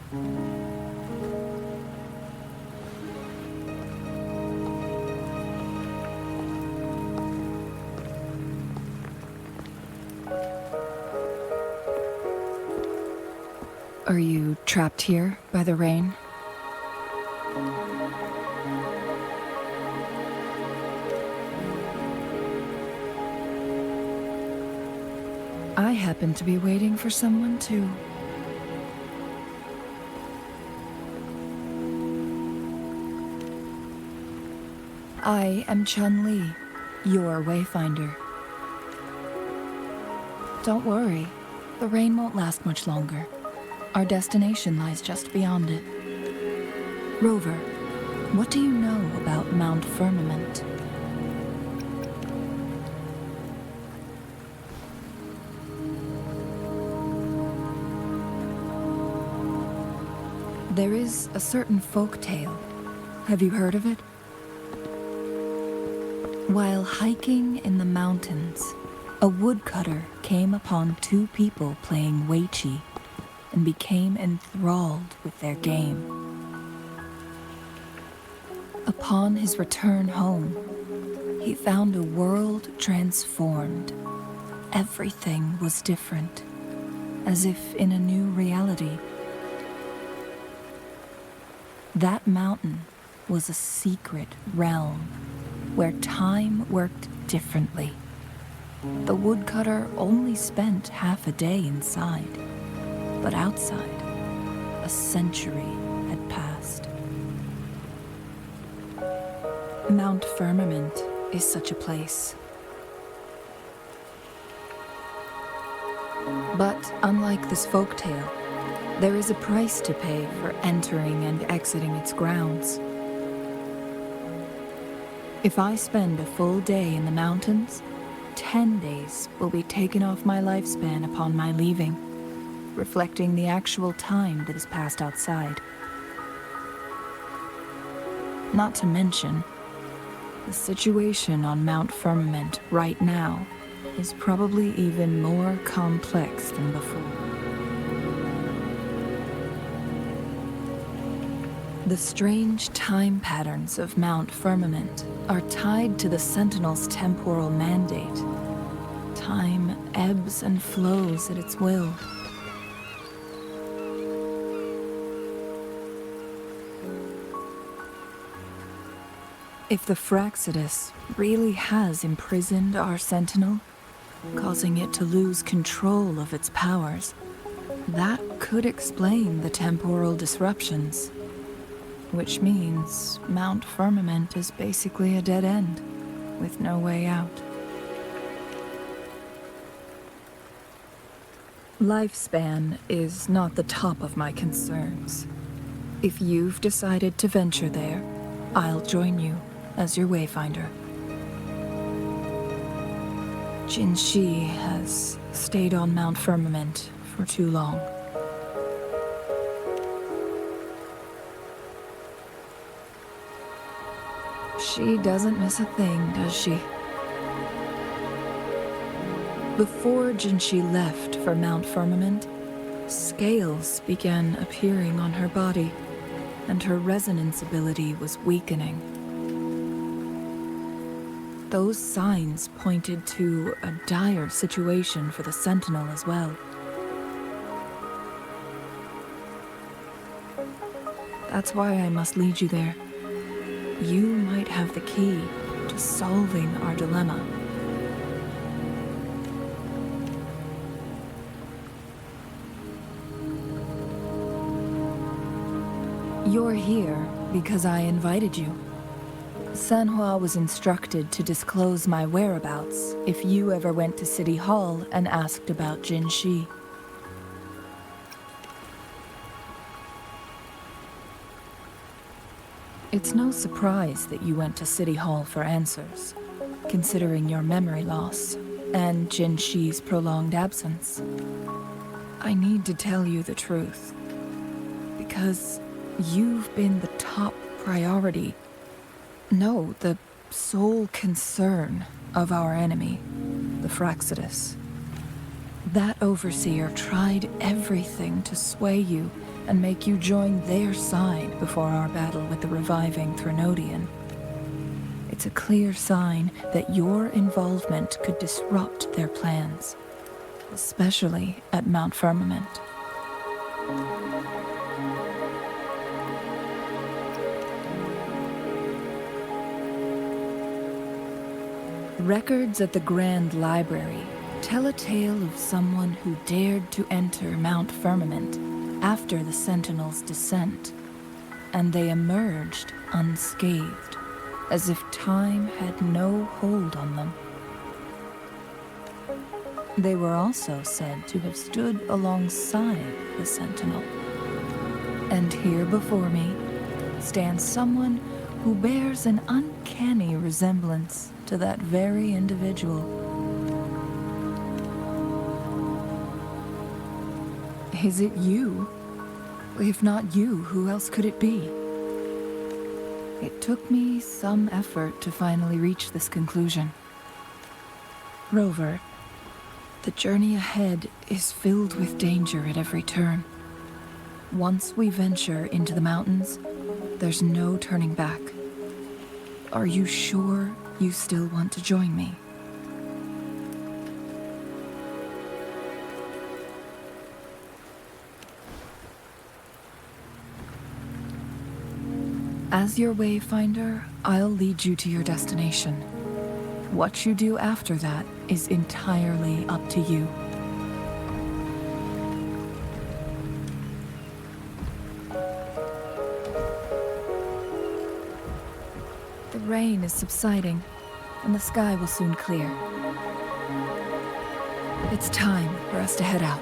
Are you trapped here by the rain? I happen to be waiting for someone too. I am Chun-Li, your wayfinder. Don't worry, the rain won't last much longer. Our destination lies just beyond it. Rover, what do you know about Mount Firmament? There is a certain folk tale. Have you heard of it? While hiking in the mountains, a woodcutter came upon two people playing Weiqi and became enthralled with their game. Upon his return home, he found a world transformed. Everything was different, as if in a new reality. That mountain was a secret realm where time worked differently. The woodcutter only spent half a day inside, but outside, a century had passed. Mount Firmament is such a place. But unlike this folktale, there is a price to pay for entering and exiting its grounds. If I spend a full day in the mountains, 10 days will be taken off my lifespan upon my leaving, reflecting the actual time that is passed outside. Not to mention, the situation on Mount Firmament right now is probably even more complex than before. The strange time patterns of Mount Firmament are tied to the Sentinel's temporal mandate. Time ebbs and flows at its will. If the Fractsidus really has imprisoned our Sentinel, causing it to lose control of its powers, that could explain the temporal disruptions. Which means Mount Firmament is basically a dead end, with no way out. Lifespan is not the top of my concerns. If you've decided to venture there, I'll join you as your wayfinder. Jinshi has stayed on Mount Firmament for too long. She doesn't miss a thing, does she? Before Jinshi left for Mount Firmament, scales began appearing on her body, and her resonance ability was weakening. Those signs pointed to a dire situation for the Sentinel as well. That's why I must lead you there. You might have the key to solving our dilemma. You're here because I invited you. Sanhua was instructed to disclose my whereabouts if you ever went to City Hall and asked about Jinshi. It's no surprise that you went to City Hall for answers, considering your memory loss and Jinshi's prolonged absence. I need to tell you the truth, because you've been the top priority. No, the sole concern of our enemy, the Fractsidus. That overseer tried everything to sway you and make you join their side before our battle with the reviving Threnodian. It's a clear sign that your involvement could disrupt their plans, especially at Mount Firmament. Records at the Grand Library tell a tale of someone who dared to enter Mount Firmament after the Sentinel's descent, and they emerged unscathed, as if time had no hold on them. They were also said to have stood alongside the Sentinel. And here before me stands someone who bears an uncanny resemblance to that very individual. Is it you? If not you, who else could it be? It took me some effort to finally reach this conclusion. Rover, the journey ahead is filled with danger at every turn. Once we venture into the mountains, there's no turning back. Are you sure you still want to join me? As your wayfinder, I'll lead you to your destination. What you do after that is entirely up to you. The rain is subsiding, and the sky will soon clear. It's time for us to head out.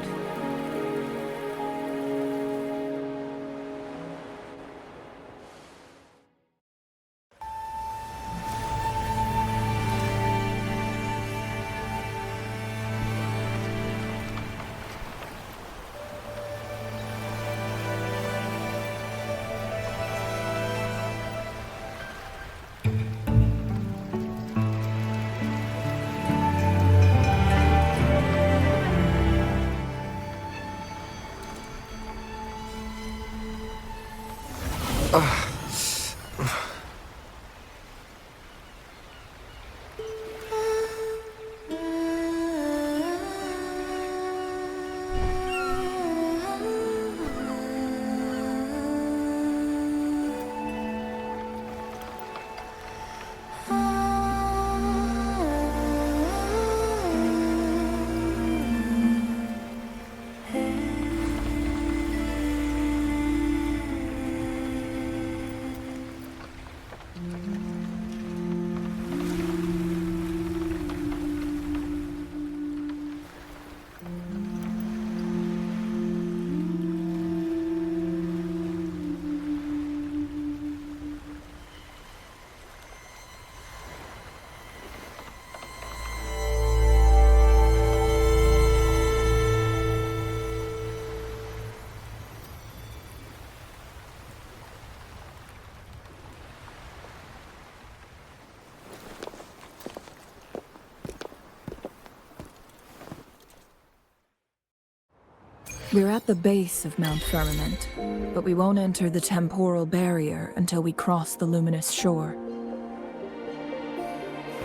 We're at the base of Mount Firmament, but we won't enter the temporal barrier until we cross the luminous shore.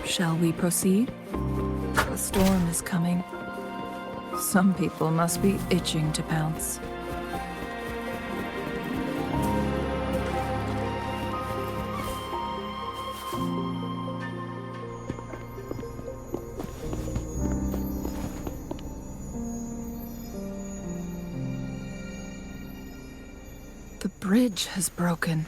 Shall we proceed? The storm is coming. Some people must be itching to pounce. The bridge has broken.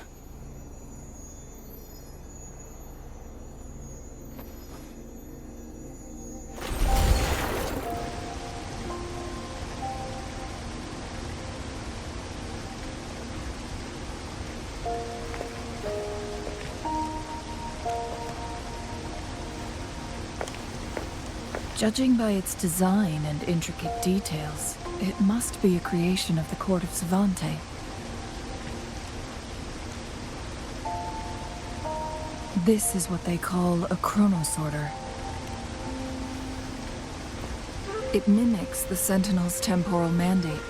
Judging by its design and intricate details, it must be a creation of the court of Savante. This is what they call a chronosorter. It mimics the Sentinel's temporal mandate,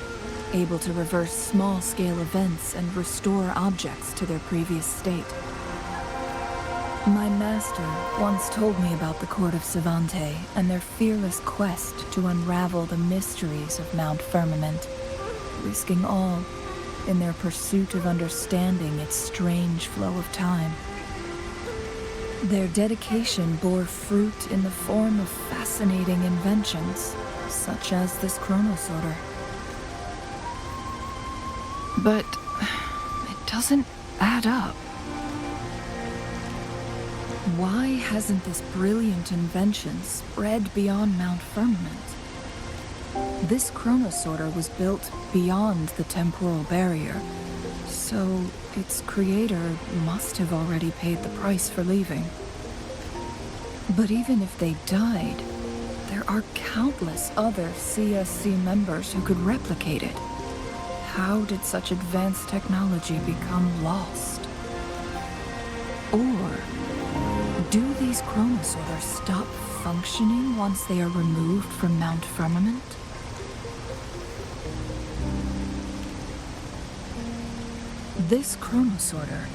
able to reverse small-scale events and restore objects to their previous state. My master once told me about the Court of Savante and their fearless quest to unravel the mysteries of Mount Firmament, risking all in their pursuit of understanding its strange flow of time. Their dedication bore fruit in the form of fascinating inventions, such as this chronosorter. But it doesn't add up. Why hasn't this brilliant invention spread beyond Mount Firmament? This chronosorter was built beyond the temporal barrier, so its creator must have already paid the price for leaving. But even if they died, there are countless other CSC members who could replicate it. How did such advanced technology become lost? Or do these chronosorters stop functioning once they are removed from Mount Firmament? This chronosorter,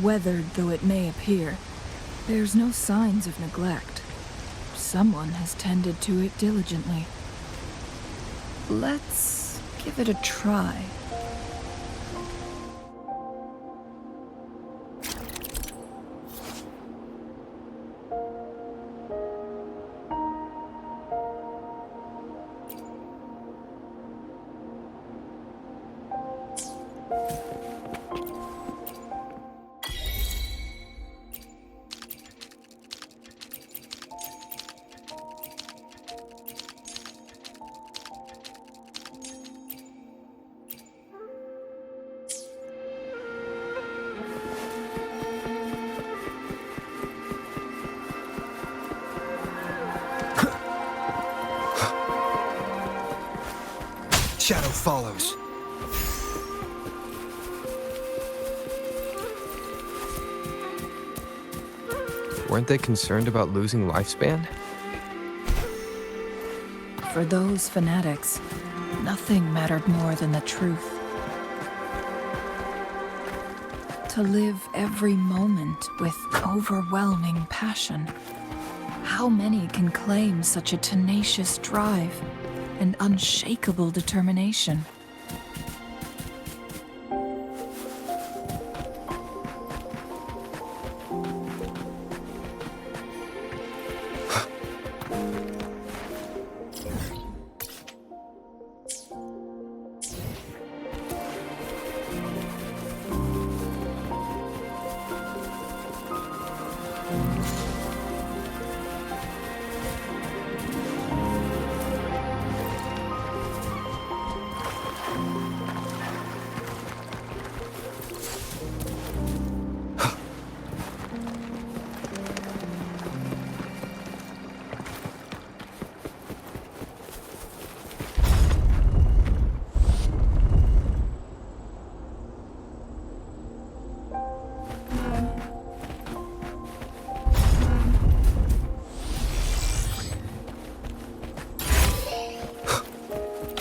weathered though it may appear, bears no signs of neglect. Someone has tended to it diligently. Let's give it a try. Shadow follows. Weren't they concerned about losing lifespan? For those fanatics, nothing mattered more than the truth. To live every moment with overwhelming passion. How many can claim such a tenacious drive and unshakable determination?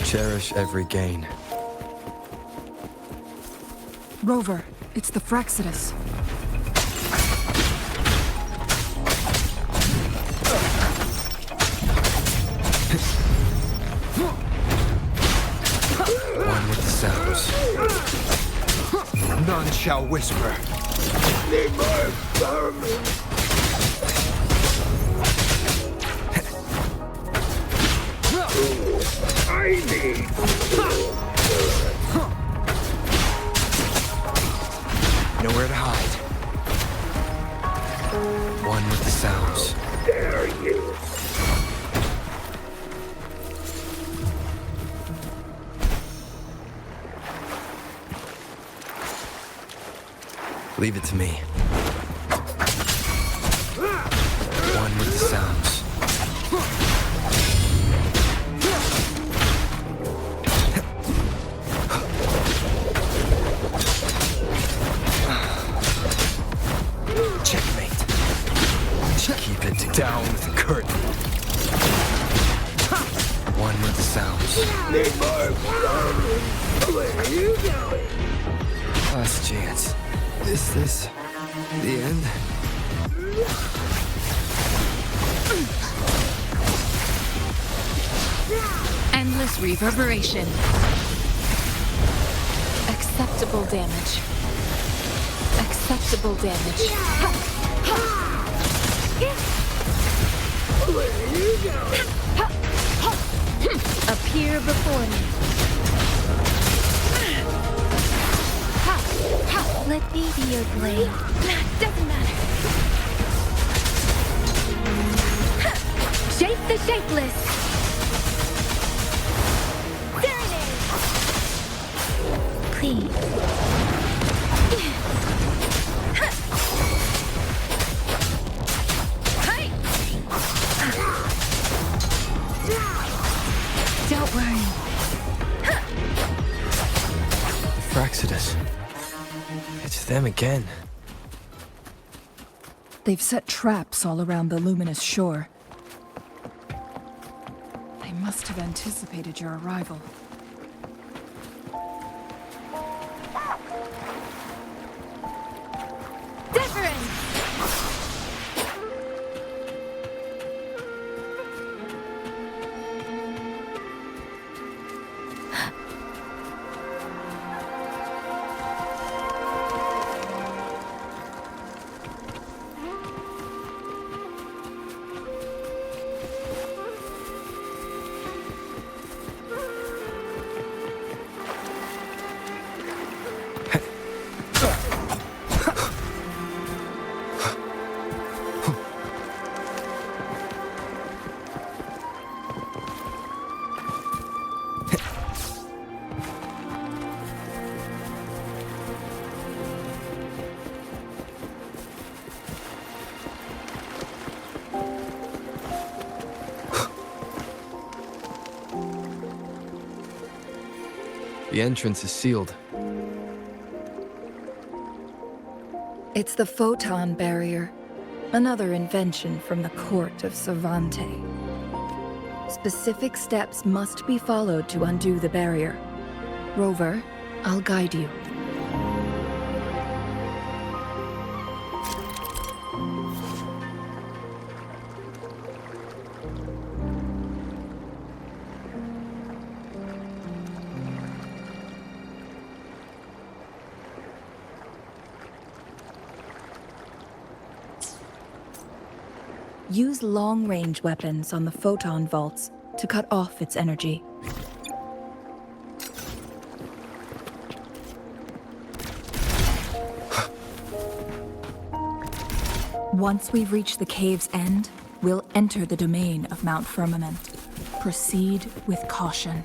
Cherish every gain. Rover, it's the Fraxidus. One with the sounds. None shall whisper. Need more vermin. I need. Nowhere to hide. One with the sounds. Dare you? Leave it to me. One with the sounds. Checkmate. Keep it down with the curtain. One with the sounds. Need more vermin. Where are you going? Last chance. Is this the end? Endless reverberation. Acceptable damage. Acceptable damage. Where are you going? Appear before me. Let me be your blade. Doesn't matter. Shape the shapeless. Serenade. Please. Don't worry. Fraxidus. It's them again. They've set traps all around the luminous shore. They must have anticipated your arrival. Different. The entrance is sealed. It's the photon barrier, another invention from the court of Savante. Specific steps must be followed to undo the barrier. Rover, I'll guide you. Use long-range weapons on the photon vaults to cut off its energy. Once we've reached the cave's end, we'll enter the domain of Mount Firmament. Proceed with caution.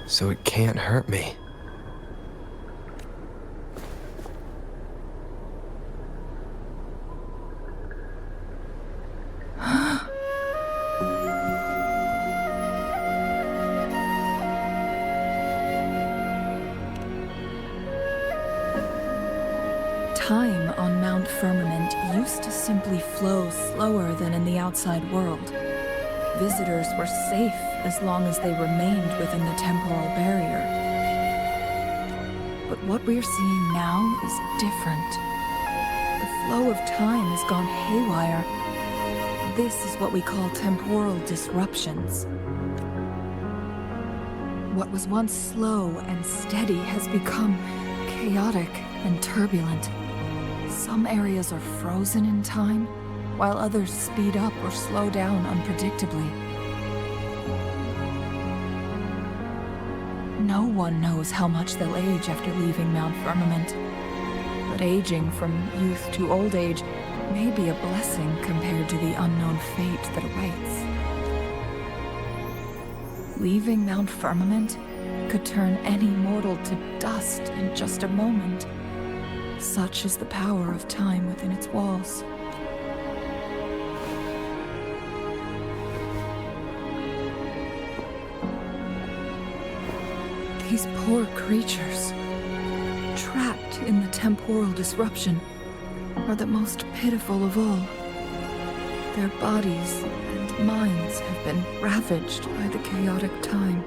So it can't hurt me. Time on Mount Firmament used to simply flow slower than in the outside world. Visitors were safe as long as they remained within the temporal barrier. But what we're seeing now is different. The flow of time has gone haywire. This is what we call temporal disruptions. What was once slow and steady has become chaotic and turbulent. Some areas are frozen in time, while others speed up or slow down unpredictably. No one knows how much they'll age after leaving Mount Firmament. But aging from youth to old age may be a blessing compared to the unknown fate that awaits. Leaving Mount Firmament could turn any mortal to dust in just a moment. Such is the power of time within its walls. These poor creatures, trapped in the temporal disruption, are the most pitiful of all. Their bodies and minds have been ravaged by the chaotic time,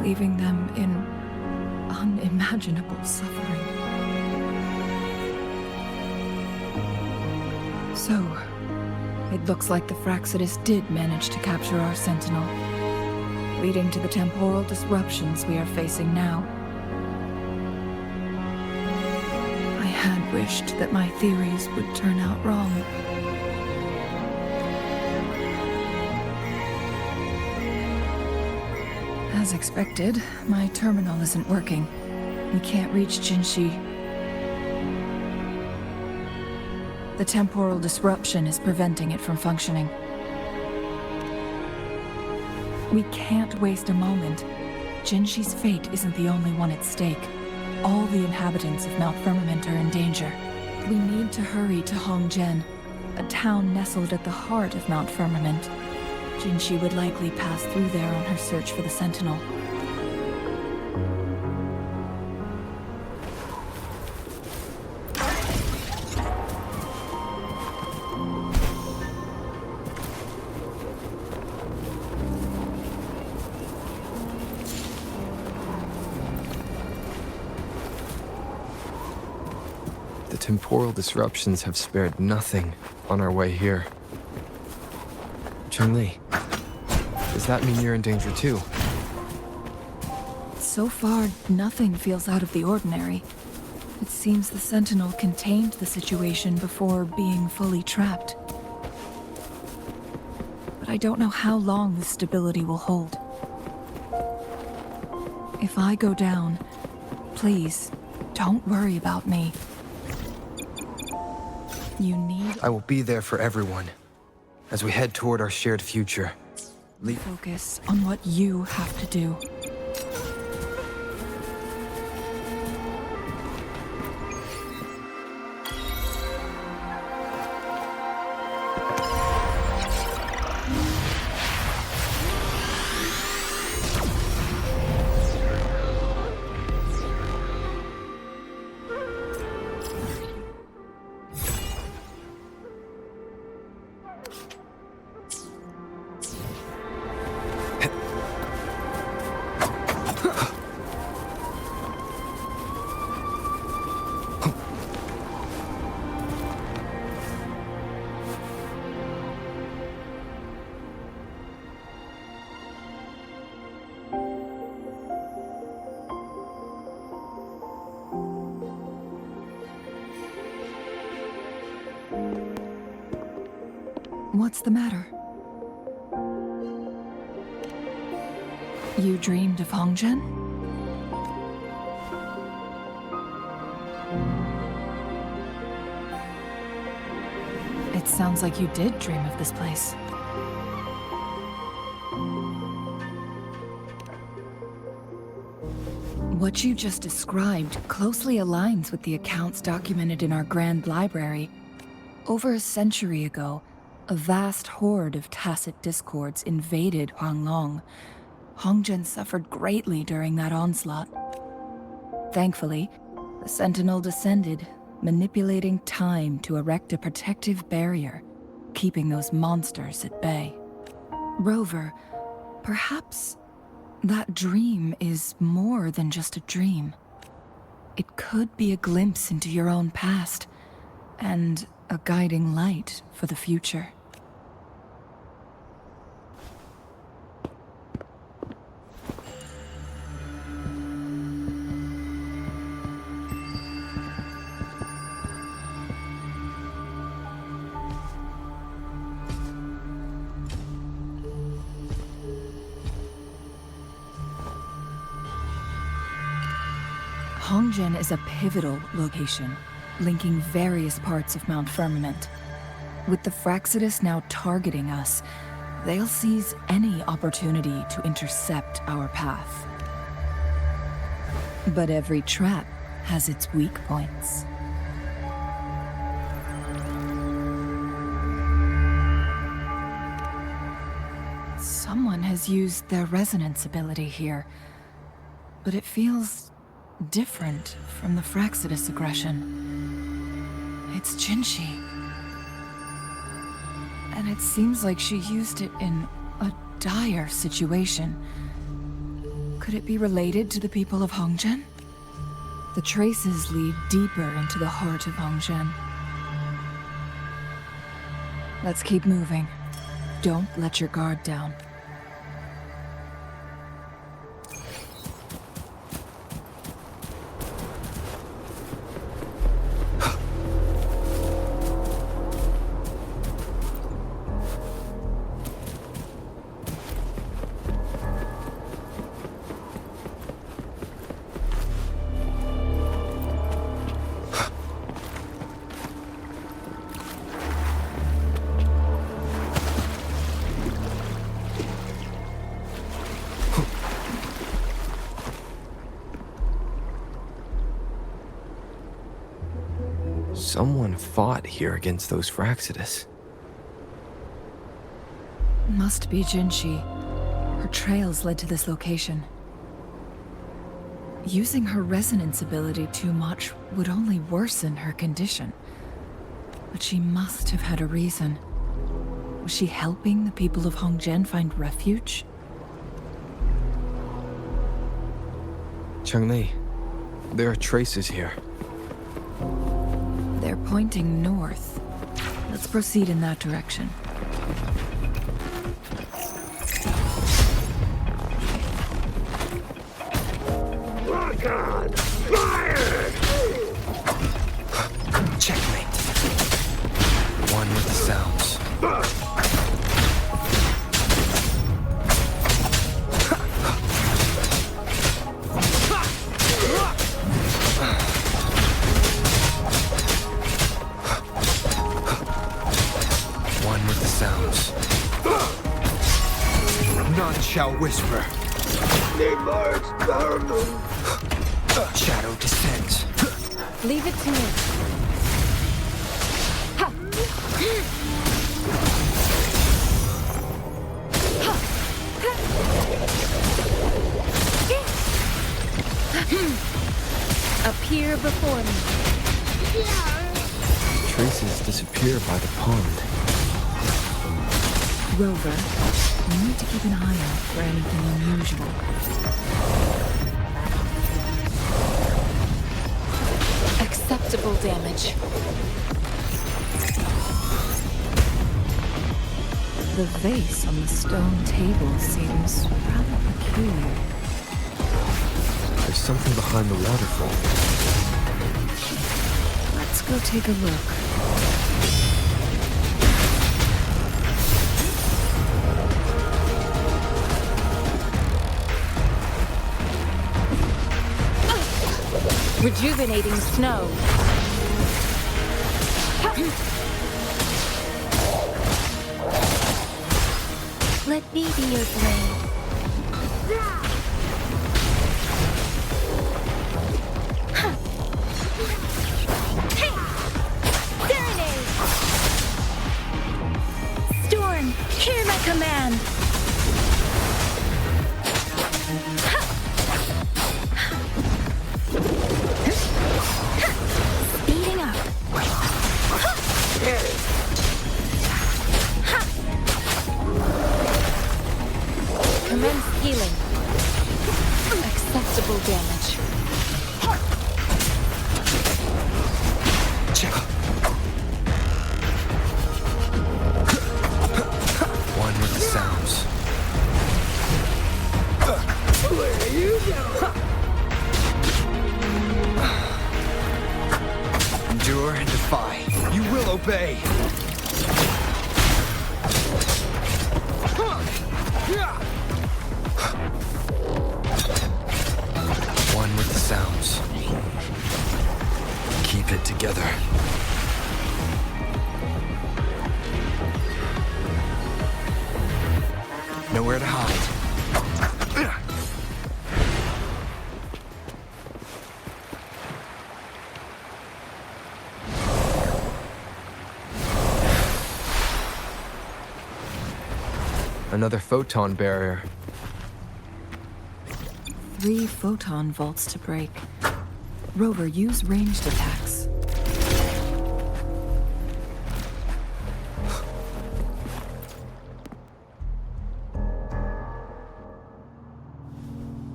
leaving them in unimaginable suffering. So, it looks like the Fraxidus did manage to capture our Sentinel, leading to the temporal disruptions we are facing now. I had wished that my theories would turn out wrong. As expected, my terminal isn't working. We can't reach Jinshi. The temporal disruption is preventing it from functioning. We can't waste a moment. Jinshi's fate isn't the only one at stake. All the inhabitants of Mount Firmament are in danger. We need to hurry to Hongjian, a town nestled at the heart of Mount Firmament. Jinshi would likely pass through there on her search for the Sentinel. The temporal disruptions have spared nothing on our way here. Chun-Li, does that mean you're in danger too? So far, nothing feels out of the ordinary. It seems the Sentinel contained the situation before being fully trapped. But I don't know how long this stability will hold. If I go down, please, don't worry about me. You need... I will be there for everyone as we head toward our shared future. Focus on what you have to do. What's the matter? You dreamed of Hongjian? It sounds like you did dream of this place. What you just described closely aligns with the accounts documented in our Grand Library. Over a century ago, a vast horde of tacit discords invaded Huanglong. Hongjian suffered greatly during that onslaught. Thankfully, the Sentinel descended, manipulating time to erect a protective barrier, keeping those monsters at bay. Rover, perhaps that dream is more than just a dream. It could be a glimpse into your own past, and a guiding light for the future. Hongjian is a pivotal location. linking various parts of Mount Firmament. With the Fraxidus now targeting us, they'll seize any opportunity to intercept our path. But every trap has its weak points. Someone has used their resonance ability here, but it feels different from the Fraxidus aggression. It's Jinshi. And it seems like she used it in a dire situation. Could it be related to the people of Hongzhen? The traces lead deeper into the heart of Hongzhen. Let's keep moving. Don't let your guard down. Someone fought here against those Fraxidus. Must be Jinshi. Her trails led to this location. Using her resonance ability too much would only worsen her condition. But she must have had a reason. Was she helping the people of Hongzhen find refuge? Changli, there are traces here. They're pointing north. Let's proceed in that direction. Lock on! Fire! Checkmate. One with the sounds. One with the sounds. None shall whisper. Need more experiment! Shadow descends. Leave it to me. Ha! Appear before me. Traces disappear by the pond. Rover, we need to keep an eye out for anything unusual. Acceptable damage. The vase on the stone table seems rather peculiar. There's something behind the waterfall. Let's go take a look. Rejuvenating snow. Let me be your blade. Serenade! Storm, hear my command! Speeding up. Commence healing. Acceptable damage. Check. One with the sounds. Where are you going? Endure and defy. You will obey. One with the sounds. Keep it together. Nowhere to hide. Another photon barrier. 3 photon vaults to break. Rover, use ranged attacks.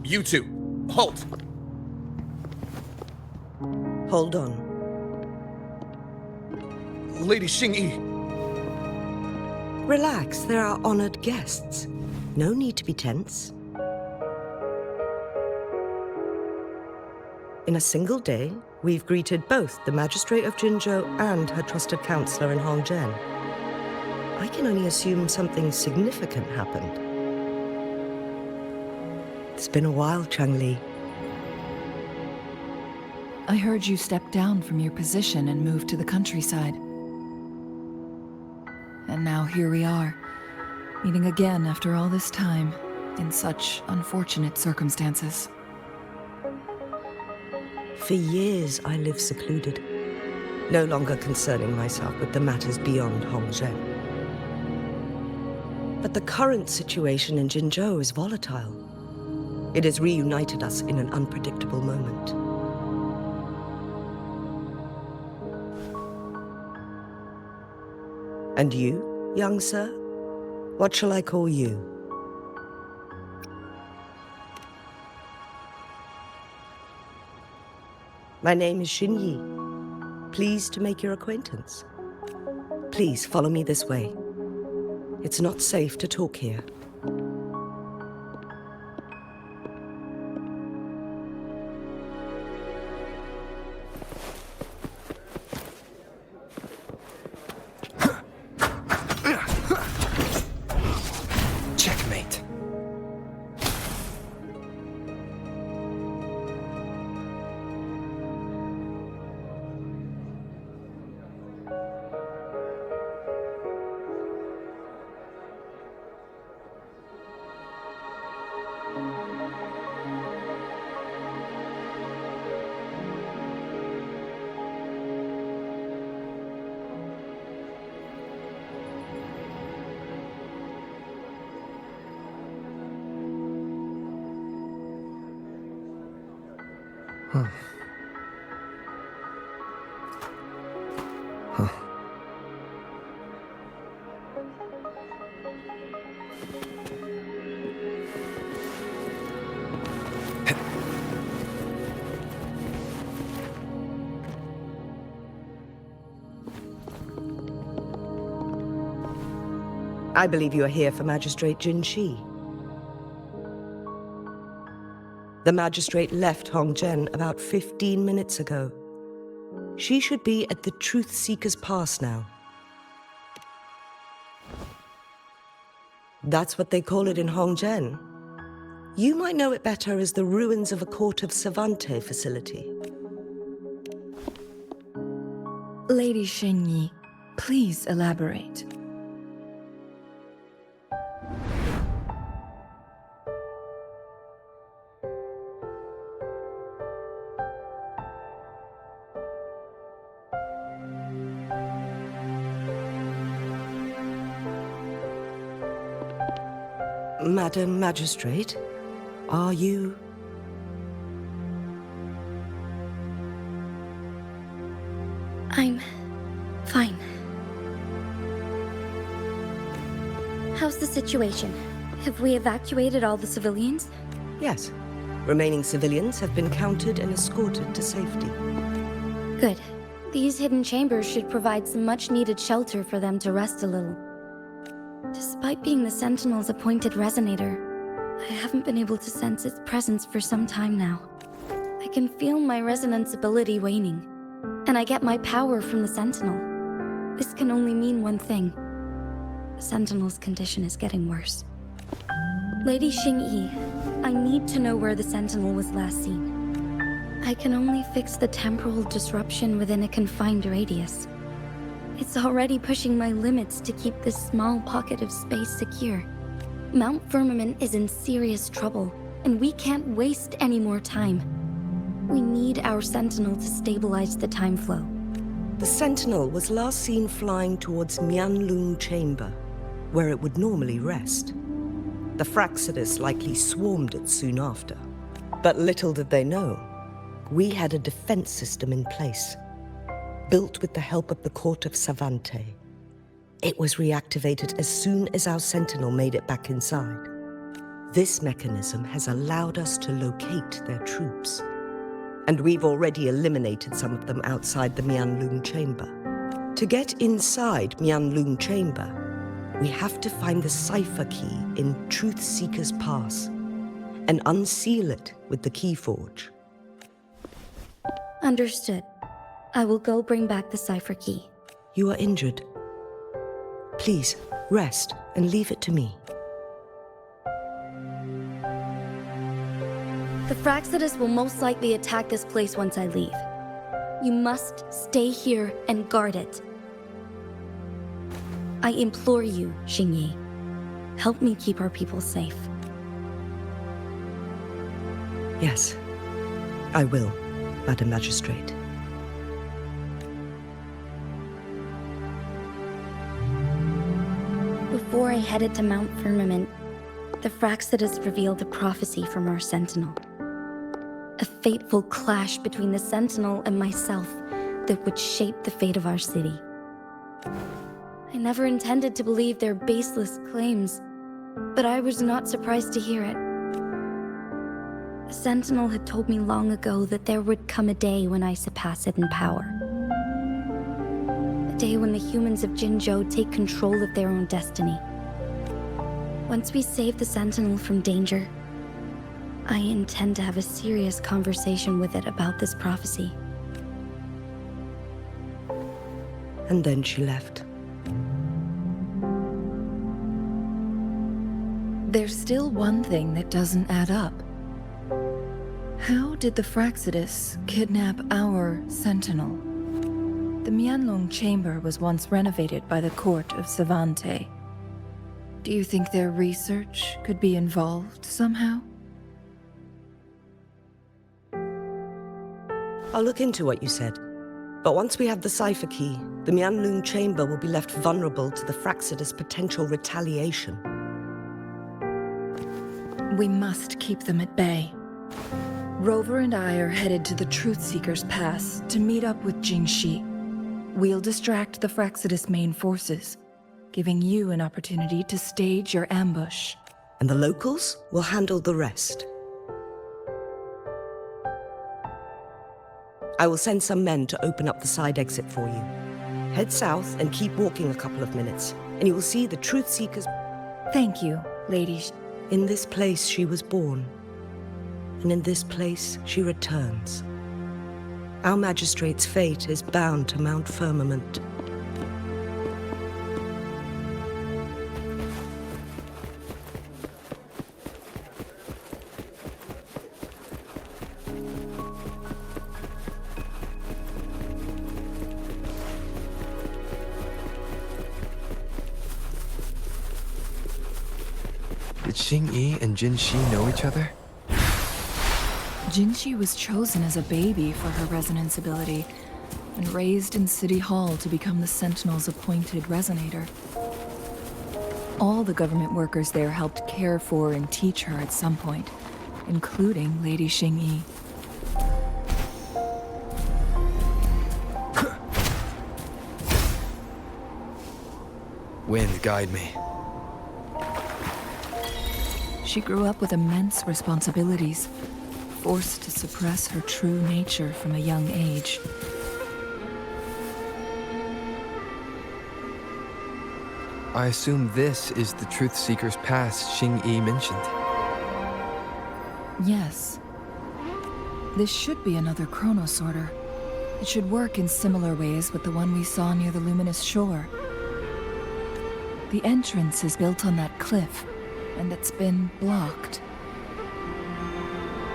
You two, halt! Hold on. Lady Xingyi, Relax, there are honored guests. No need to be tense. In a single day, we've greeted both the Magistrate of Jinzhou and her trusted counselor in Hongzhen. I can only assume something significant happened. It's been a while, Changli. I heard you stepped down from your position and moved to the countryside. And now here we are, meeting again after all this time, in such unfortunate circumstances. For years, I lived secluded, no longer concerning myself with the matters beyond Hongzhen. But the current situation in Jinzhou is volatile. It has reunited us in an unpredictable moment. And you, young sir? What shall I call you? My name is Xinyi. Pleased to make your acquaintance. Please follow me this way. It's not safe to talk here. Checkmate. I believe you are here for Magistrate Jin Shi. The magistrate left Hongzhen about 15 minutes ago. She should be at the Truth Seeker's Pass now. That's what they call it in Hongzhen. You might know it better as the ruins of a Court of Savante facility. Lady Xingyi, please elaborate. Madam Magistrate, are you... I'm fine. How's the situation? Have we evacuated all the civilians? Yes. Remaining civilians have been counted and escorted to safety. Good. These hidden chambers should provide some much-needed shelter for them to rest a little. Despite being the Sentinel's appointed resonator, I haven't been able to sense its presence for some time now. I can feel my resonance ability waning, and I get my power from the Sentinel. This can only mean one thing. The Sentinel's condition is getting worse. Lady Xingyi, I need to know where the Sentinel was last seen. I can only fix the temporal disruption within a confined radius. It's already pushing my limits to keep this small pocket of space secure. Mount Firmament is in serious trouble, and we can't waste any more time. We need our Sentinel to stabilize the time flow. The Sentinel was last seen flying towards Mianlung Chamber, where it would normally rest. The Fraxidus likely swarmed it soon after. But little did they know, we had a defense system in place, built with the help of the court of Savante. It was reactivated as soon as our Sentinel made it back inside. This mechanism has allowed us to locate their troops, and we've already eliminated some of them outside the Mianlung Chamber. To get inside Mianlung Chamber, we have to find the cipher key in Truth Seeker's Pass and unseal it with the Keyforge. Understood. I will go bring back the cipher key. You are injured. Please, rest and leave it to me. The Fraxidus will most likely attack this place once I leave. You must stay here and guard it. I implore you, Xingyi. Help me keep our people safe. Yes, I will, Madam Magistrate. Before I headed to Mount Firmament, the Fraxidus revealed a prophecy from our Sentinel. A fateful clash between the Sentinel and myself that would shape the fate of our city. I never intended to believe their baseless claims, but I was not surprised to hear it. The Sentinel had told me long ago that there would come a day when I surpass it in power. A day when the humans of Jinzhou take control of their own destiny. Once we save the Sentinel from danger, I intend to have a serious conversation with it about this prophecy. And then she left. There's still one thing that doesn't add up. How did the Fraxidus kidnap our Sentinel? The Mianlong Chamber was once renovated by the court of Savante. Do you think their research could be involved somehow? I'll look into what you said. But once we have the cipher key, the Mianlung Chamber will be left vulnerable to the Fraxidus' potential retaliation. We must keep them at bay. Rover and I are headed to the Truth Seeker's Pass to meet up with Jingxi. We'll distract the Fraxidus' main forces, giving you an opportunity to stage your ambush. And the locals will handle the rest. I will send some men to open up the side exit for you. Head south and keep walking a couple of minutes, and you will see the Truth Seeker's... Thank you, Lady. In this place she was born, and in this place she returns. Our magistrate's fate is bound to Mount Firmament. Did Xingyi and Jinxi know each other? Jinxi was chosen as a baby for her resonance ability and raised in City Hall to become the Sentinel's appointed resonator. All the government workers there helped care for and teach her at some point, including Lady Xingyi. Wind, guide me. She grew up with immense responsibilities, forced to suppress her true nature from a young age. I assume this is the Truth Seeker's Pass Xingyi mentioned. Yes. This should be another chronosorter. It should work in similar ways with the one we saw near the luminous shore. The entrance is built on that cliff, and it's been blocked.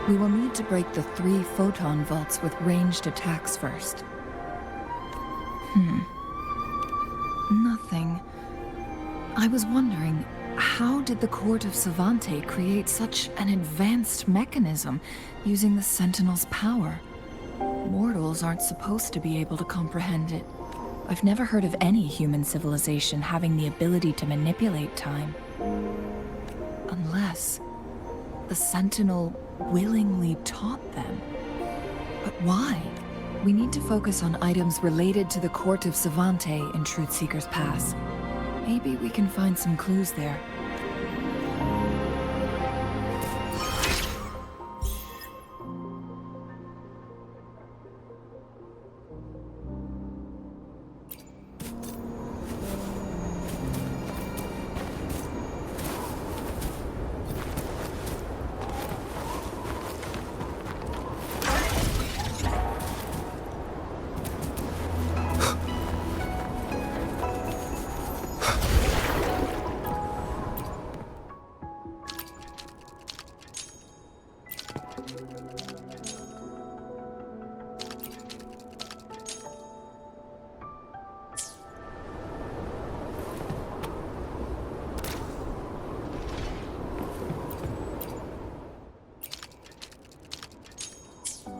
We will need to break the 3 photon vaults with ranged attacks first. Nothing. I was wondering, how did the Court of Savante create such an advanced mechanism using the Sentinel's power? Mortals aren't supposed to be able to comprehend it. I've never heard of any human civilization having the ability to manipulate time. Unless the Sentinel willingly taught them. But why? We need to focus on items related to the Court of Savante in Truthseeker's Pass. Maybe we can find some clues there.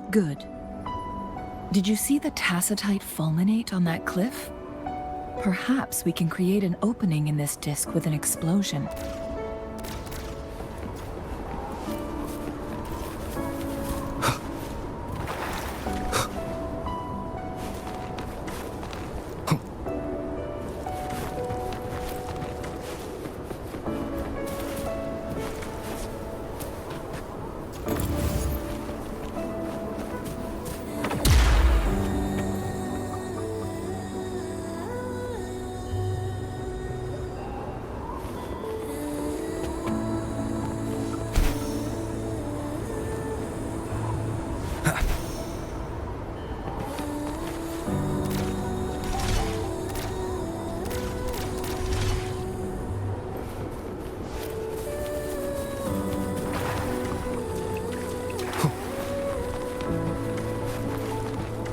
Good. Did you see the tacitite fulminate on that cliff? Perhaps we can create an opening in this disk with an explosion.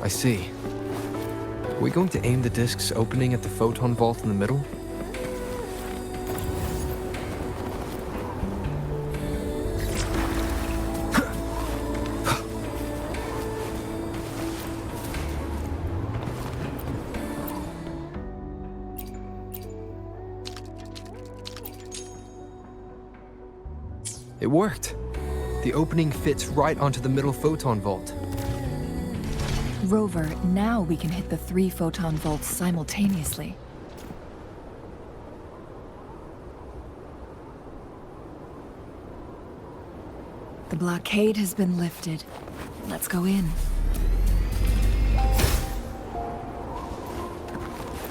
I see. Are we going to aim the disk's opening at the photon vault in the middle? It worked. The opening fits right onto the middle photon vault. Rover, now we can hit the 3 photon vaults simultaneously. The blockade has been lifted. Let's go in.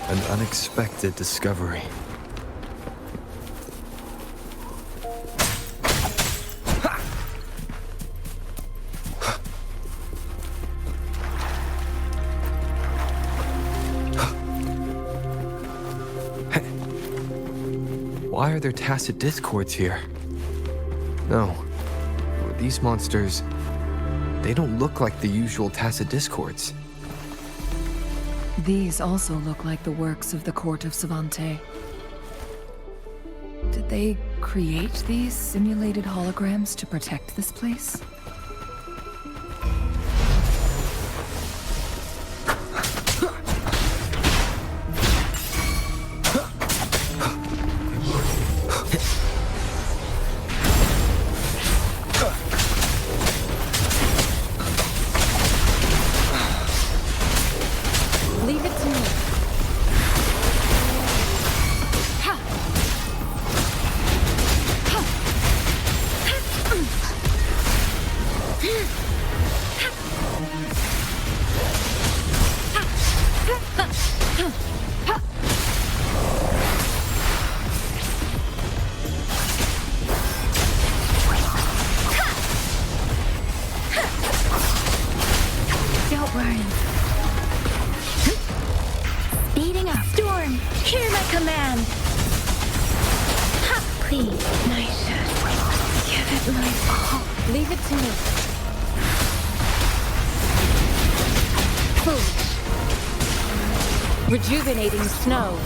An unexpected discovery. Why are there tacit discords here? No. These monsters, they don't look like the usual tacit discords. These also look like the works of the Court of Savante. Did they create these simulated holograms to protect this place? Leave it to me. Don't worry. Speeding up. Storm, hear my command. Ha! Please, nice shot. Give it my all. Leave it to me. Foolish. Rejuvenating snow.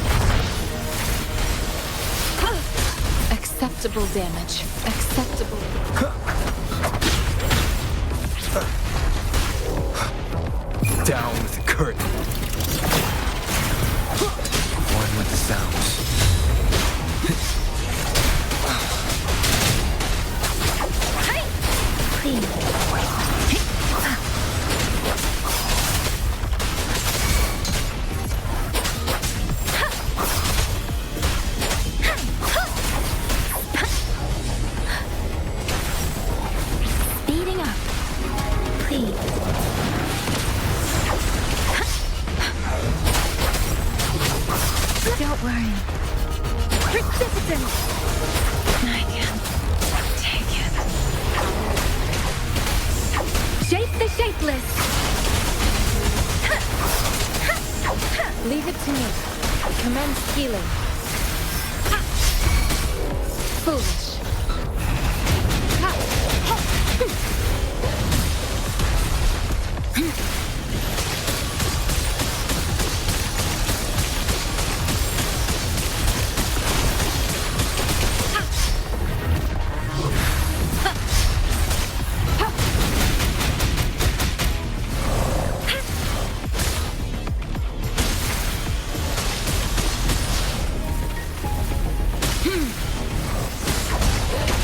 Acceptable damage. Acceptable. Down with the curtain. One with the sounds. Speeding up. Please. Don't worry. Persistence! I can take it. Shape the shapeless! Leave it to me. Commence healing. Foolish.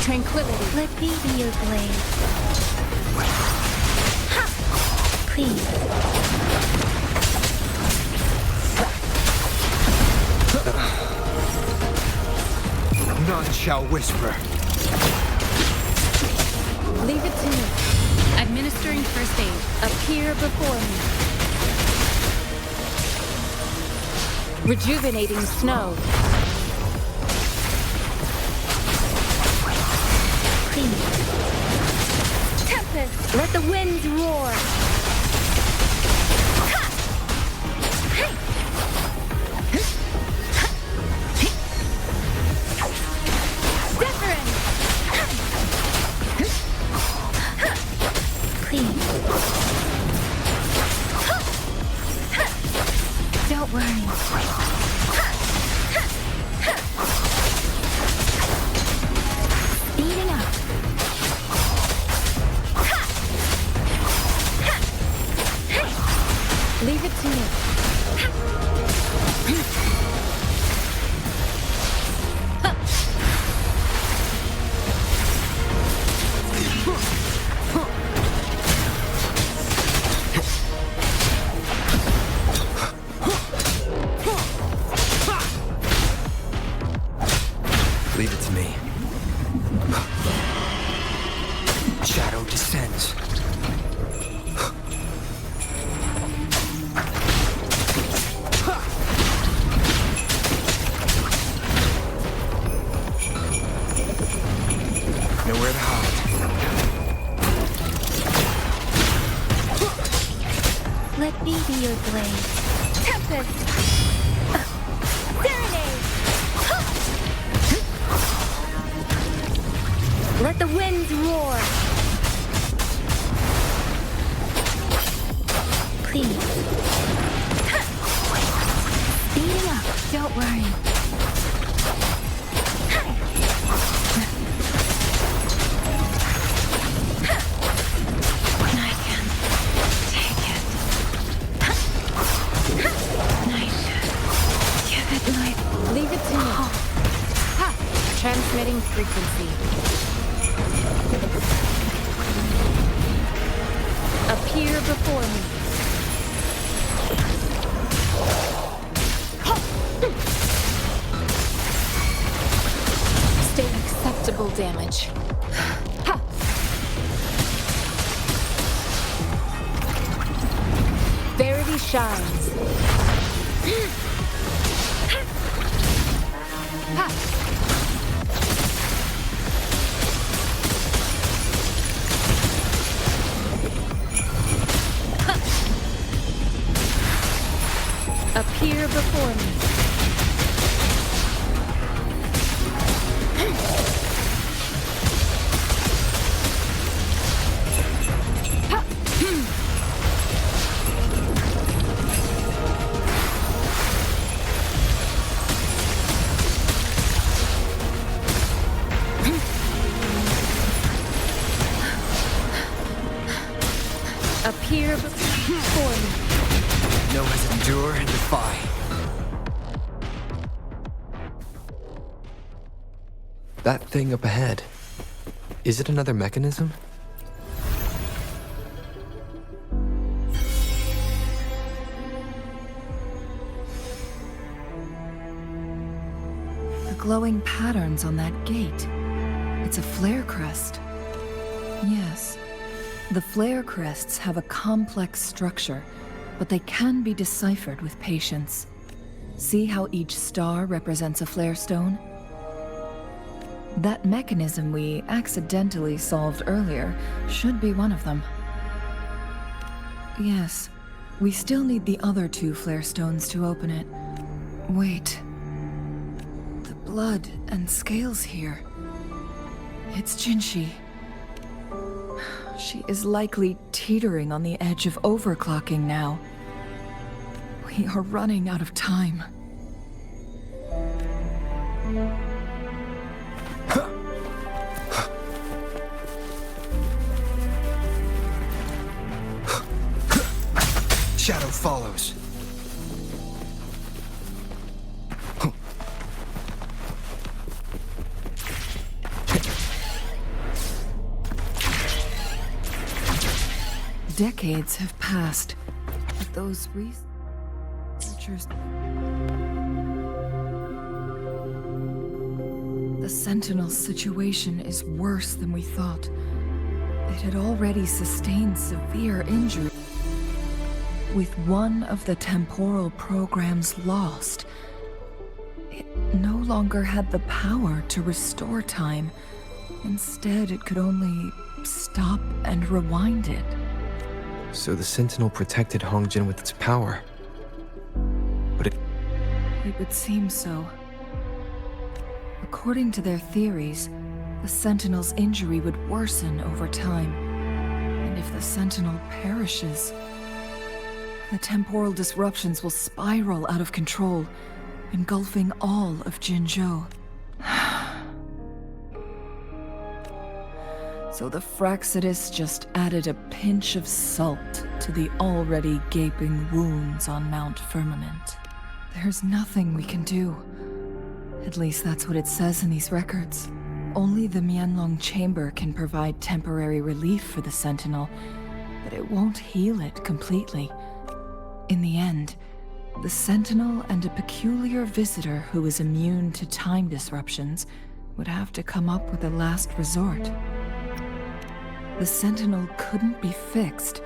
Tranquility. Let me be your blade. Please. None shall whisper. Leave it to me. Administering first aid. Appear before me. Rejuvenating snow. Please. Tempest! Let the winds roar! Don't worry. Speeding up. Leave it to me. Leave it to me. Shadow descends. Nowhere to hide. Let me be your blade. Tempest! Serenade! Let the winds roar! Please. Speeding up. Don't worry. I can take it. I should give it life. Leave it to me. Ha! Transmitting frequency. Appear before me. Stay acceptable damage. Ha! Verity shines. Ha! Appear before me. Endure and defy. That thing up ahead. Is it another mechanism? The glowing patterns on that gate. It's a flare crest. Yes. The flare crests have a complex structure, but they can be deciphered with patience. See how each star represents a flare stone? That mechanism we accidentally solved earlier should be one of them. Yes, we still need the other 2 flare stones to open it. Wait. The blood and scales here. It's Jinshi. She is likely teetering on the edge of overclocking now. We are running out of time. Shadow follows. Decades have passed, but those researchers... The Sentinel's situation is worse than we thought. It had already sustained severe injury. With one of the temporal programs lost, it no longer had the power to restore time. Instead, it could only stop and rewind it. So the Sentinel protected Hongjin with its power. But It would seem so. According to their theories, the Sentinel's injury would worsen over time. And if the Sentinel perishes, the temporal disruptions will spiral out of control, engulfing all of Jinzhou. So the Fraxidus just added a pinch of salt to the already gaping wounds on Mount Firmament. There's nothing we can do. At least that's what it says in these records. Only the Mianlong Chamber can provide temporary relief for the Sentinel, but it won't heal it completely. In the end, the Sentinel and a peculiar visitor who is immune to time disruptions would have to come up with a last resort. The Sentinel couldn't be fixed,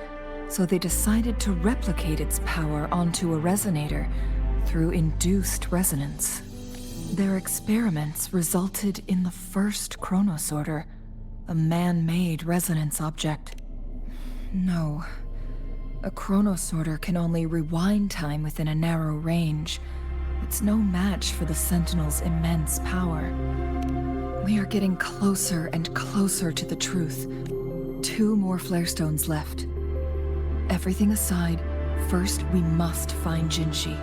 so they decided to replicate its power onto a resonator through induced resonance. Their experiments resulted in the first chronosorter, a man-made resonance object. No. A chronosorter can only rewind time within a narrow range. It's no match for the Sentinel's immense power. We are getting closer and closer to the truth. 2 more flare stones left. Everything aside, first we must find Jinshi.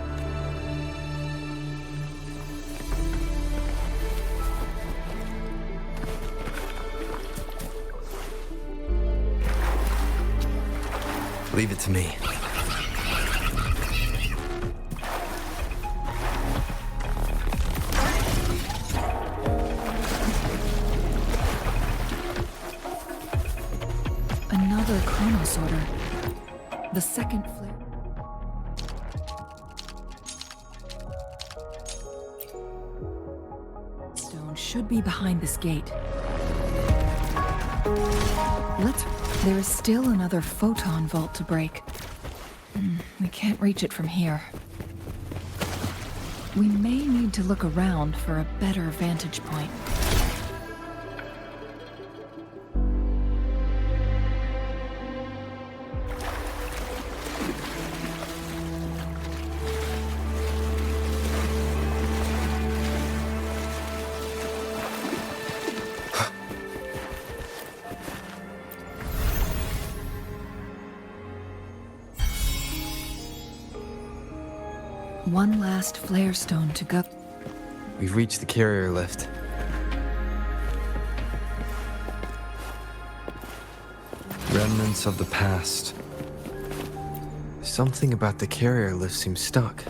leave it to me. Another chronosorter. The second flare. Stone should be behind this gate. There is still another photon vault to break. We can't reach it from here. We may need to look around for a better vantage point. One last flare stone to go. We've reached the carrier lift. Remnants of the past. Something about the carrier lift seems stuck.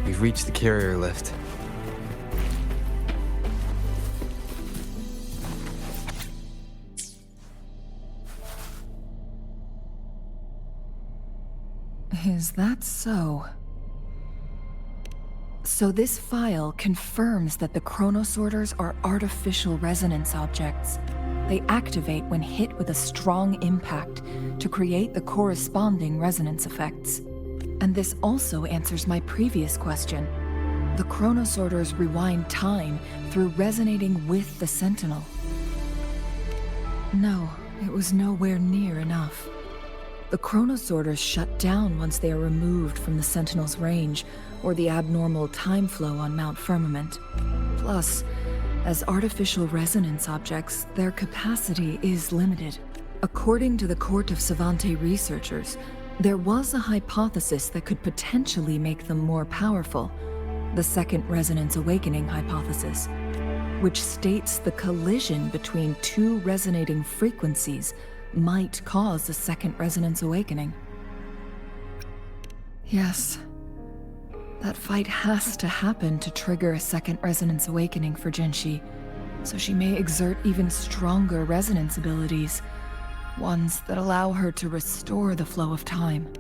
We've reached the carrier lift. Is that so? So this file confirms that the chronosorters are artificial resonance objects. They activate when hit with a strong impact to create the corresponding resonance effects. And this also answers my previous question. The chronosorters rewind time through resonating with the Sentinel. No, it was nowhere near enough. The chronosorters shut down once they are removed from the Sentinel's range, or the abnormal time flow on Mount Firmament. Plus, as artificial resonance objects, their capacity is limited. According to the Court of Savante researchers, there was a hypothesis that could potentially make them more powerful, the Second Resonance Awakening hypothesis, which states the collision between two resonating frequencies might cause a second resonance awakening. Yes, that fight has to happen to trigger a second resonance awakening for Jinshi, so she may exert even stronger resonance abilities, ones that allow her to restore the flow of time.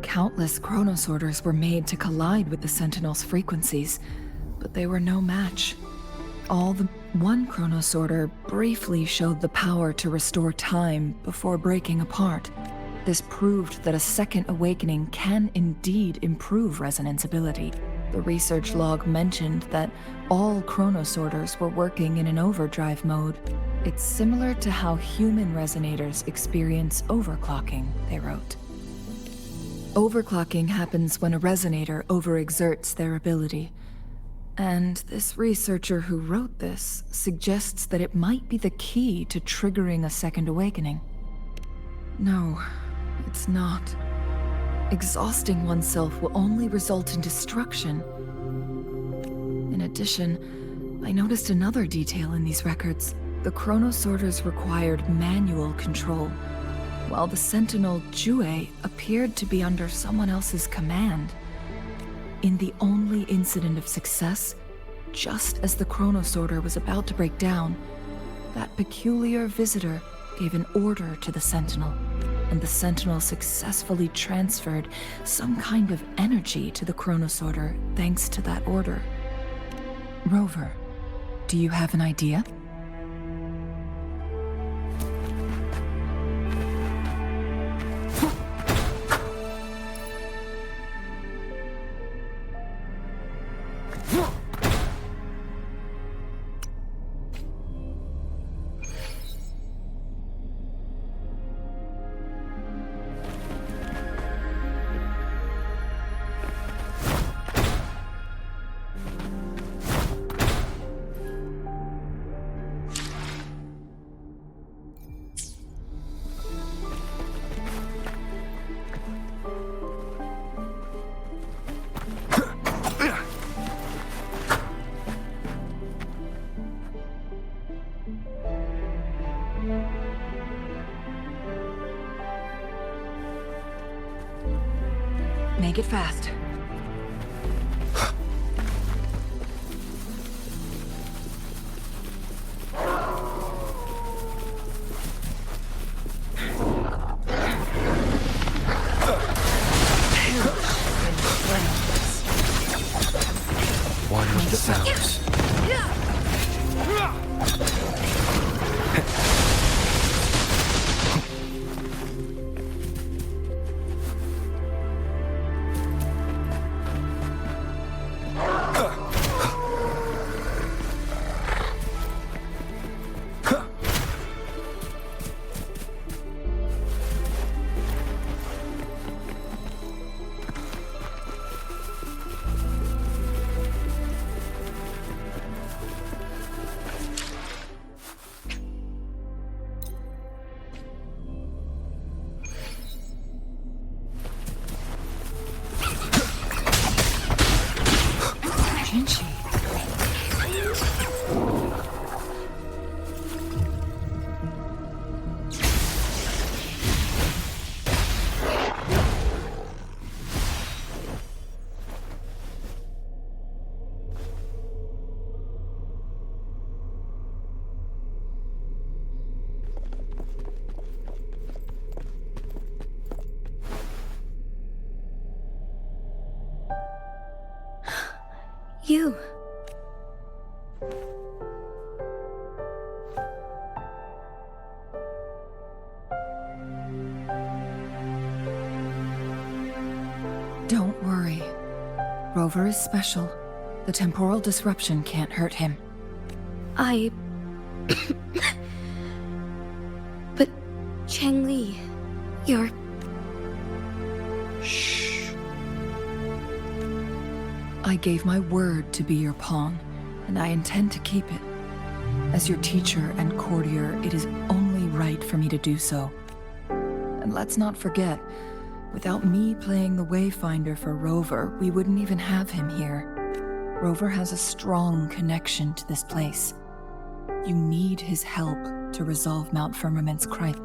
Countless chronosorters were made to collide with the Sentinel's frequencies, but they were no match. One chronosorter briefly showed the power to restore time before breaking apart. This proved that a second awakening can indeed improve resonance ability. The research log mentioned that all chronosorters were working in an overdrive mode. It's similar to how human resonators experience overclocking, they wrote. Overclocking happens when a resonator overexerts their ability. And this researcher who wrote this suggests that it might be the key to triggering a second awakening. No, it's not. Exhausting oneself will only result in destruction. In addition, I noticed another detail in these records. The chronosorters required manual control, while the Sentinel Jue appeared to be under someone else's command. In the only incident of success, just as the chronosorter was about to break down, that peculiar visitor gave an order to the Sentinel, and the Sentinel successfully transferred some kind of energy to the chronosorter thanks to that order. Rover, do you have an idea? Make it fast. One with the sounds. Jinchi. You. Don't worry. Rover is special. The temporal disruption can't hurt him. But, Changli, you're... Shh. I gave my word to be your pawn, and I intend to keep it. As your teacher and courtier, it is only right for me to do so. And let's not forget, without me playing the Wayfinder for Rover, we wouldn't even have him here. Rover has a strong connection to this place. You need his help to resolve Mount Firmament's crisis.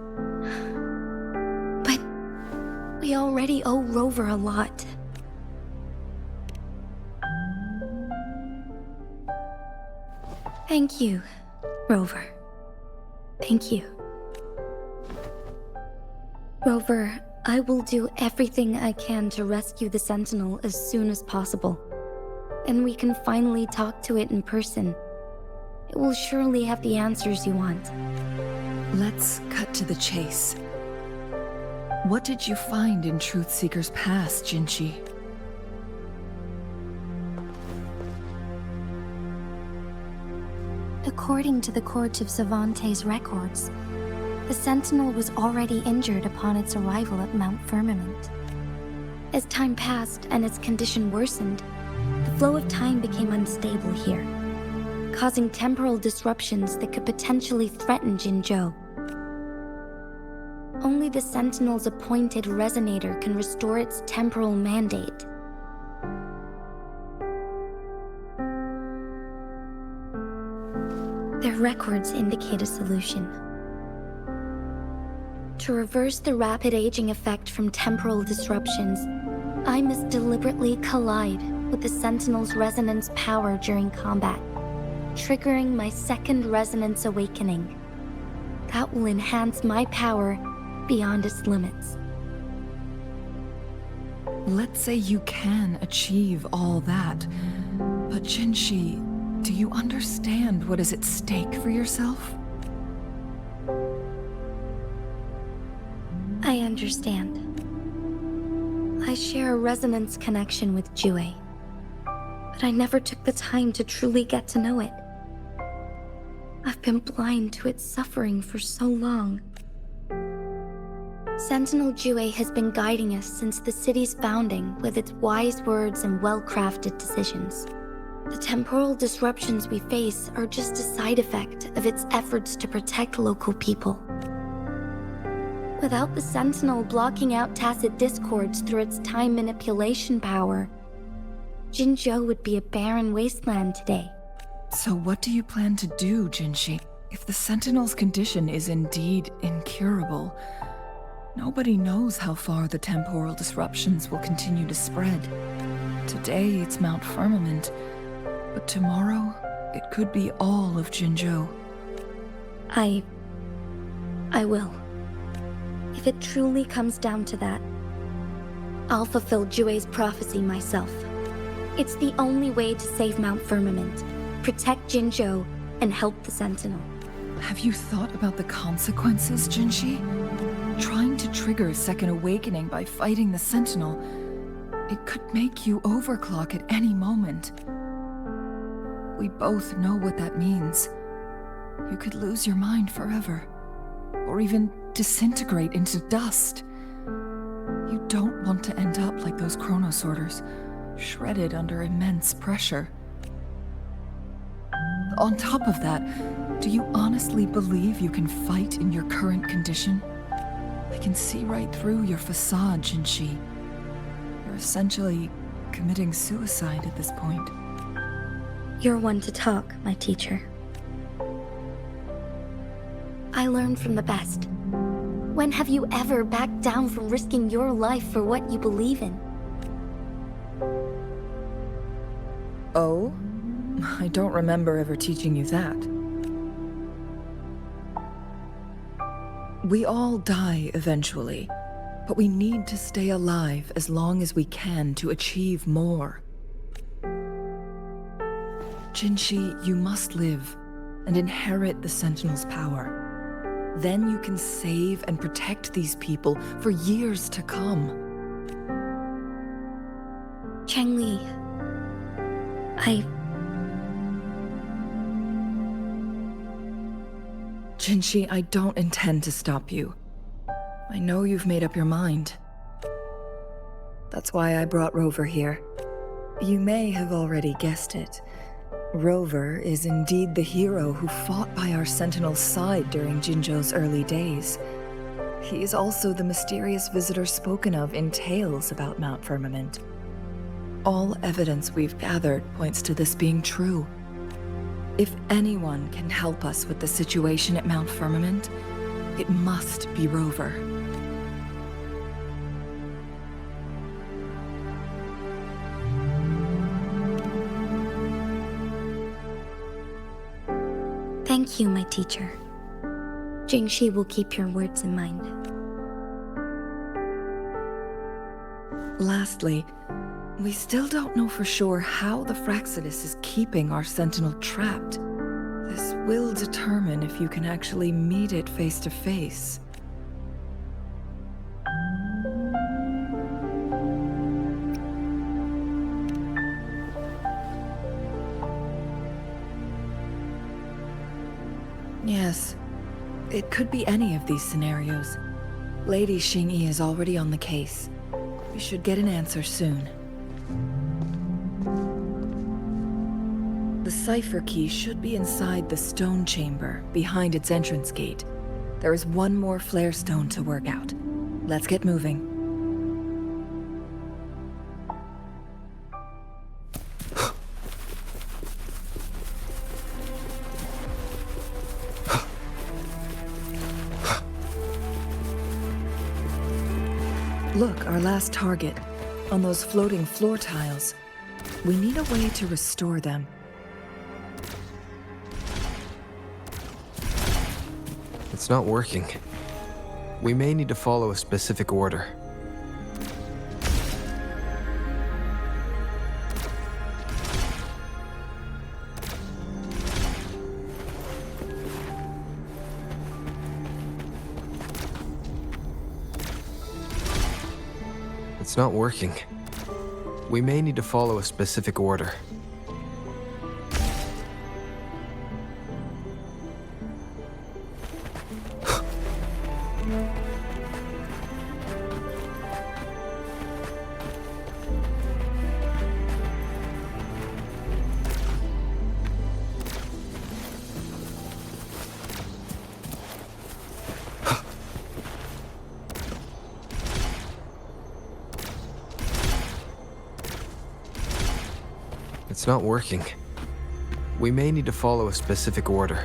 But we already owe Rover a lot. Thank you, Rover. Thank you. Rover, I will do everything I can to rescue the Sentinel as soon as possible. And we can finally talk to it in person. It will surely have the answers you want. Let's cut to the chase. What did you find in Truthseeker's past, Jinchi? According to the Court of Savante's records, the Sentinel was already injured upon its arrival at Mount Firmament. As time passed and its condition worsened, the flow of time became unstable here, causing temporal disruptions that could potentially threaten Jinzhou. Only the Sentinel's appointed resonator can restore its temporal mandate. Their records indicate a solution. To reverse the rapid aging effect from temporal disruptions, I must deliberately collide with the Sentinel's resonance power during combat, triggering my second resonance awakening. That will enhance my power beyond its limits. Let's say you can achieve all that, but Jinchi, do you understand what is at stake for yourself? I understand. I share a resonance connection with Jue, but I never took the time to truly get to know it. I've been blind to its suffering for so long. Sentinel Jue has been guiding us since the city's founding with its wise words and well-crafted decisions. The temporal disruptions we face are just a side effect of its efforts to protect local people. Without the Sentinel blocking out tacit discords through its time manipulation power, Jinzhou would be a barren wasteland today. So what do you plan to do, Jinchi? If the Sentinel's condition is indeed incurable, nobody knows how far the temporal disruptions will continue to spread. Today it's Mount Firmament, but tomorrow it could be all of Jinzhou. I will. If it truly comes down to that, I'll fulfill Jue's prophecy myself. It's the only way to save Mount Firmament, protect Jinzhou, and help the Sentinel. Have you thought about the consequences, Jinchi? Trying to trigger a second awakening by fighting the Sentinel, it could make you overclock at any moment. We both know what that means. You could lose your mind forever, or even disintegrate into dust. You don't want to end up like those chronosorters, shredded under immense pressure. On top of that, do you honestly believe you can fight in your current condition? I can see right through your facade, Jinchi. You're essentially committing suicide at this point. You're one to talk, my teacher. I learned from the best. When have you ever backed down from risking your life for what you believe in? Oh? I don't remember ever teaching you that. We all die eventually, but we need to stay alive as long as we can to achieve more. Jinshi, you must live and inherit the Sentinel's power. Then you can save and protect these people for years to come. Changli, Jinshi, I don't intend to stop you. I know you've made up your mind. That's why I brought Rover here. You may have already guessed it. Rover is indeed the hero who fought by our Sentinel's side during Jinzhou's early days. He is also the mysterious visitor spoken of in tales about Mount Firmament. All evidence we've gathered points to this being true. If anyone can help us with the situation at Mount Firmament, it must be Rover. thank you, my teacher. Jingxi will keep your words in mind. Lastly, we still don't know for sure how the Fraxidus is keeping our Sentinel trapped. This will determine if you can actually meet it face to face. Yes, it could be any of these scenarios. Lady Xingyi is already on the case. We should get an answer soon. The cipher key should be inside the stone chamber, behind its entrance gate. There is one more flare stone to work out. Let's get moving. Look, our last target. On those floating floor tiles. We need a way to restore them. It's not working. We may need to follow a specific order. It's not working. We may need to follow a specific order. It's not working. We may need to follow a specific order.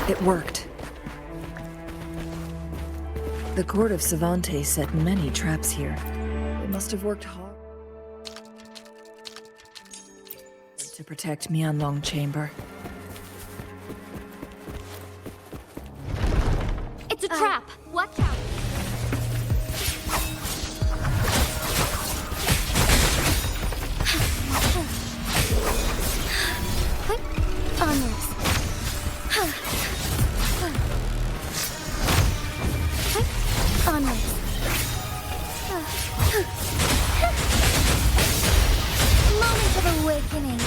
It worked. The court of Savantes set many traps here. They must have worked hard to protect Mianlong Chamber. It's a trap! Watch out! Onwards. Onwards. awakening.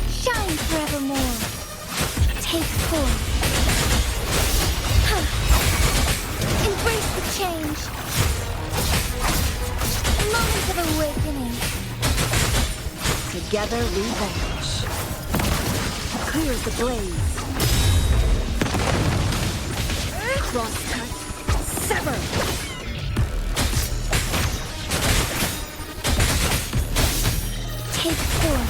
Shine forevermore. Take form. Embrace the change. A moment of awakening. Together we vanish. Clear the blaze. Crosscut. Sever. Take form.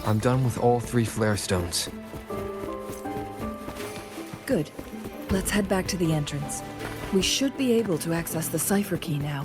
I'm done with all 3 flare stones. Good. Let's head back to the entrance. We should be able to access the cipher key now.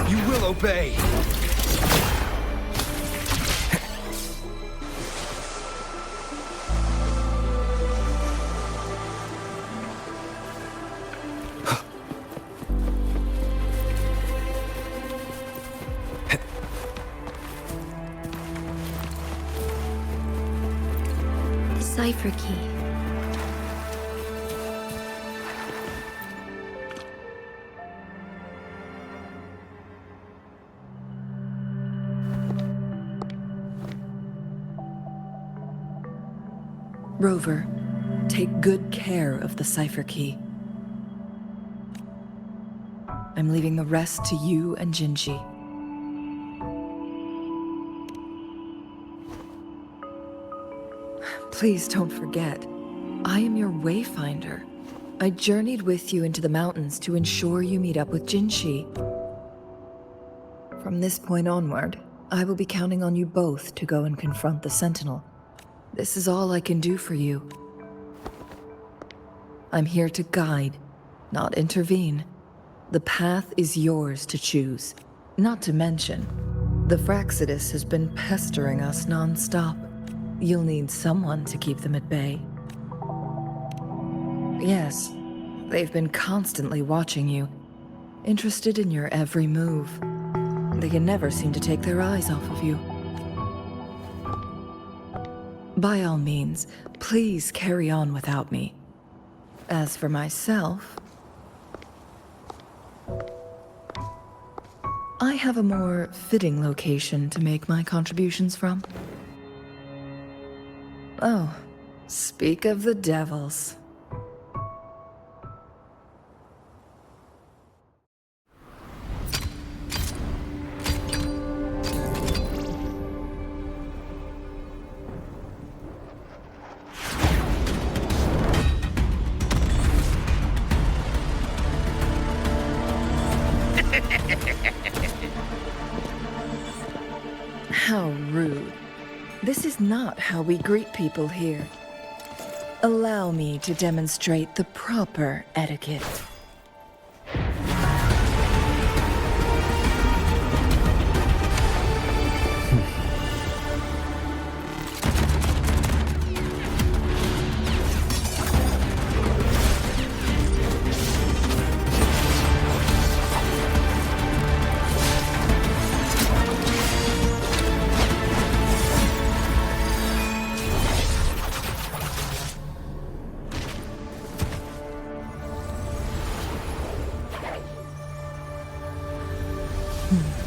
You will obey! The cipher key. Rover, take good care of the cipher key. I'm leaving the rest to you and Jinji. Please don't forget, I am your wayfinder. I journeyed with you into the mountains to ensure you meet up with Jinshi. From this point onward, I will be counting on you both to go and confront the Sentinel. This is all I can do for you. I'm here to guide, not intervene. The path is yours to choose. Not to mention, the Fraxidus has been pestering us non-stop. You'll need someone to keep them at bay. Yes, they've been constantly watching you, interested in your every move. They can never seem to take their eyes off of you. By all means, please carry on without me. As for myself, I have a more fitting location to make my contributions from. Oh, speak of the devils. How rude. This is not how we greet people here. Allow me to demonstrate the proper etiquette. Hmm.